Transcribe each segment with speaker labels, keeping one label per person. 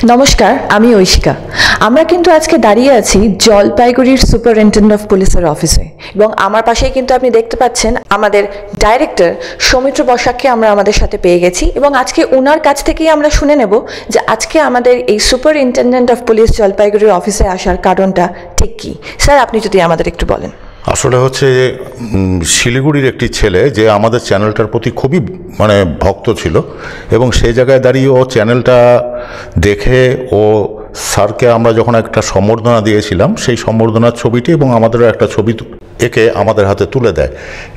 Speaker 1: নমস্কার, আমি ঐশিকা। আমরা কিন্তু আজকে দাঁড়িয়ে আছি জলপাইগুড়ির সুপারিনটেন্ডেন্ট অফ পুলিশের অফিসে এবং আমার পাশেই কিন্তু আপনি দেখতে পাচ্ছেন আমাদের ডাইরেক্টর সৌমিত্র বসাককে আমরা আমাদের সাথে পেয়ে গেছি এবং আজকে ওনার কাছ থেকেই আমরা শুনে নেব যে আজকে আমাদের এই সুপারিনটেন্ডেন্ট অফ পুলিশ জলপাইগুড়ির অফিসে আসার কারণটা ঠিক কী। স্যার, আপনি যদি আমাদের একটু বলেন।
Speaker 2: আসলে হচ্ছে শিলিগুড়ির একটি ছেলে যে আমাদের চ্যানেলটার প্রতি খুবই ভক্ত ছিল এবং সেই জায়গায় দাঁড়িয়ে ও চ্যানেলটা দেখে ও স্যারকে আমরা যখন একটা সম্বর্ধনা দিয়েছিলাম সেই সম্বর্ধনার ছবিটি এবং আমাদেরও একটা ছবি একে আমাদের হাতে তুলে দেয়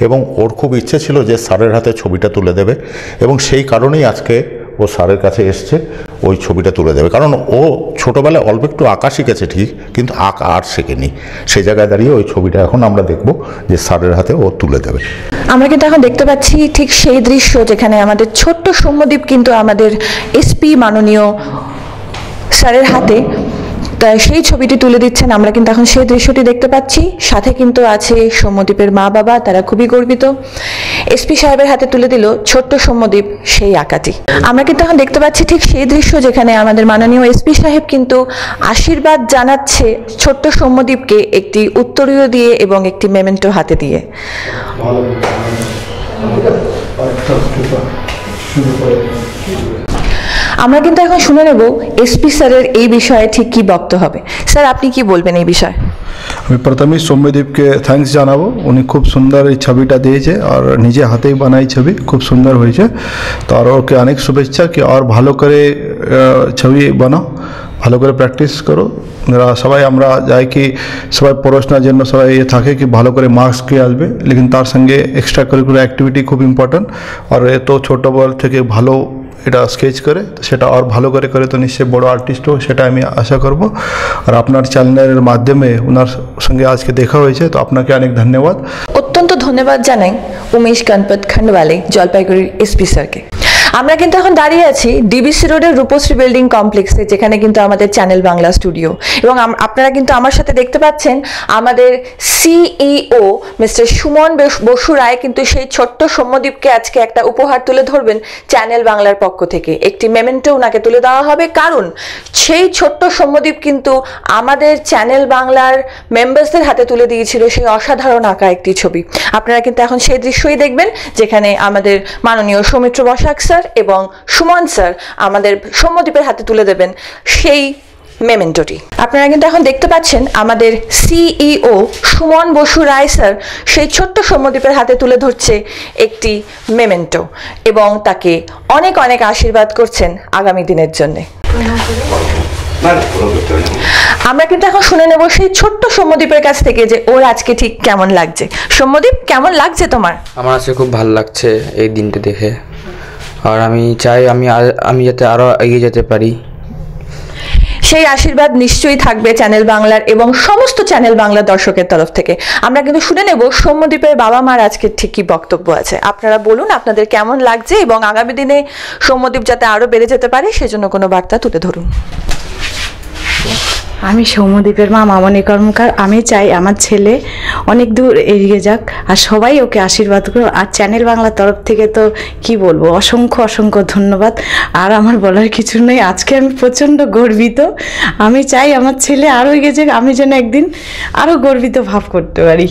Speaker 2: এবং ওর খুব ইচ্ছে ছিল যে স্যারের হাতে ছবিটা তুলে দেবে এবং সেই কারণেই আজকে ও স্যারের কাছে এসছে ওই ছবিটা তুলে দেবে। কারণ ও ছোটোবেলায় অল্প একটু আঁকা শিখেছে ঠিক, কিন্তু আঁকা আর শেখেনি। সেই জায়গায় দাঁড়িয়ে ওই ছবিটা এখন আমরা দেখব যে স্যারের হাতে ও তুলে দেবে।
Speaker 1: আমরা কিন্তু এখন দেখতে পাচ্ছি ঠিক সেই দৃশ্য যেখানে আমাদের ছোট্ট সৌম্যদীপ কিন্তু আমাদের এসপি মাননীয় স্যারের হাতে সেই ছবিটি তুলে দিচ্ছেন। আমরা কিন্তু এখন সেই দৃশ্যটি দেখতে পাচ্ছি। সাথে কিন্তু আছে সৌম্যদীপের মা বাবা, তারা খুবই গর্বিত। এসপি সাহেবের হাতে তুলে দিল ছোট্ট সৌম্যদীপ সেই আঁকাটি। আমরা কিন্তু এখন দেখতে পাচ্ছি ঠিক সেই দৃশ্য যেখানে আমাদের মাননীয় এসপি সাহেব কিন্তু আশীর্বাদ জানাচ্ছে ছোট্ট সৌম্যদীপকে একটি উত্তরীয় দিয়ে এবং একটি মেমেন্টো হাতে দিয়ে। আমরা কিন্তু এখন শুনে নেব এসপি স্যারের এই বিষয়ে ঠিক কি বক্তব্য হবে। স্যার, আপনি কি বলবেন এই বিষয়ে?
Speaker 3: আমি প্রথমেই সৌম্যদীপকে থ্যাঙ্কস জানাবো। উনি খুব সুন্দর এই ছবিটা দিয়েছে আর নিজে হাতেই বানাই ছবি, খুব সুন্দর হয়েছে। তো আর ওকে অনেক শুভেচ্ছা কি আর ভালো করে ছবি বানাও, ভালো করে প্র্যাকটিস করো। সবাই আমরা যাই কি সবাই পড়াশোনার জন্য সবাই থাকে কি ভালো করে মার্কস কে আসবে, লেকিন তার সঙ্গে এক্সট্রা কারিকুলার অ্যাক্টিভিটি খুব ইম্পর্ট্যান্ট। আর এত ছোটোবেল থেকে ভালো এটা স্কেচ করে তো সেটা আর ভালো করে তো নিশ্চয়ই বড় আর্টিস্ট হোক, সেটা আমি আশা করব। আর আপনার চ্যানেলের মাধ্যমে ওনার সঙ্গে আজকে দেখা হয়েছে, তো আপনাকে অনেক ধন্যবাদ।
Speaker 1: অত্যন্ত ধন্যবাদ জানাই উমেশ গণপত খান্ডওয়ালে জলপাইগুড়ির এসপি স্যারকে। আমরা কিন্তু এখন দাঁড়িয়ে আছি ডিবিসি রোডের রূপশ্রী বিল্ডিং কমপ্লেক্সে, যেখানে কিন্তু আমাদের চ্যানেল বাংলা স্টুডিও এবং আপনারা কিন্তু আমার সাথে দেখতে পাচ্ছেন আমাদের সিইও মিস্টার সুমন বসু রায় কিন্তু সেই ছোট্ট সৌম্যদীপকে আজকে একটা উপহার তুলে ধরবেন চ্যানেল বাংলার পক্ষ থেকে। একটি মেমেন্টো ওনাকে তুলে দেওয়া হবে, কারণ সেই ছোট্ট সৌম্যদীপ কিন্তু আমাদের চ্যানেল বাংলার মেম্বার্সদের হাতে তুলে দিয়েছিল সেই অসাধারণ আঁকা একটি ছবি। আপনারা কিন্তু এখন সেই দৃশ্যই দেখবেন যেখানে আমাদের মাননীয় সৌমিত্র বসাক স্যার এবং সুমন স্যার আমাদের সৌম্যদীপের হাতে তুলে দেবেন সেই মেমেন্টোটি। আপনারা কিন্তু এখন দেখতে পাচ্ছেন আমাদের সিইও সুমন বসু রায় স্যার সেই ছোট্ট সৌম্যদীপের হাতে তুলে ধরছে একটি মেমেন্টো এবং তাকে অনেক অনেক আশীর্বাদ করছেন আগামী দিনের জন্য। আমরা কিন্তু এখন শুনে নেব সেই ছোট্ট সৌম্যদীপের কাছ থেকে যে ওর আজকে ঠিক কেমন লাগছে। সৌম্যদীপ, কেমন লাগছে তোমার?
Speaker 4: আমার আজকে খুব ভালো লাগছে এই দিনটা দেখে, আর আমি চাই আমি যাতে আরো এগিয়ে যেতে পারি।
Speaker 1: সেই আশীর্বাদ নিশ্চয়ই থাকবে চ্যানেল বাংলার এবং সমস্ত চ্যানেল বাংলার দর্শকের তরফ থেকে। আমরা কিন্তু শুনে নেব সৌম্যদীপের বাবা মার আজকে ঠিক কি বক্তব্য আছে। আপনারা বলুন আপনাদের কেমন লাগছে এবং আগামী দিনে সৌম্যদীপ যাতে আরো বেড়ে যেতে পারে সেজন্য কোনো বার্তা তুলে ধরুন।
Speaker 5: আমি সৌম্যদীপের মা মামনি কর্মকার। আমি চাই আমার ছেলে অনেক দূর এগিয়ে যাক আর সবাই ওকে আশীর্বাদ করো। আর চ্যানেল বাংলার তরফ থেকে তো কি বলবো, অসংখ্য অসংখ্য ধন্যবাদ। আর আমার বলার কিছু নেই, আজকে আমি প্রচণ্ড গর্বিত। আমি চাই আমার ছেলে আরও এগিয়ে যাক, আমি যেন একদিন আরও গর্বিত ভাব করতে পারি।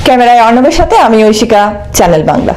Speaker 1: ক্যামেরায় অর্ণবের সাথে আমি ঐশিকা, চ্যানেল বাংলা।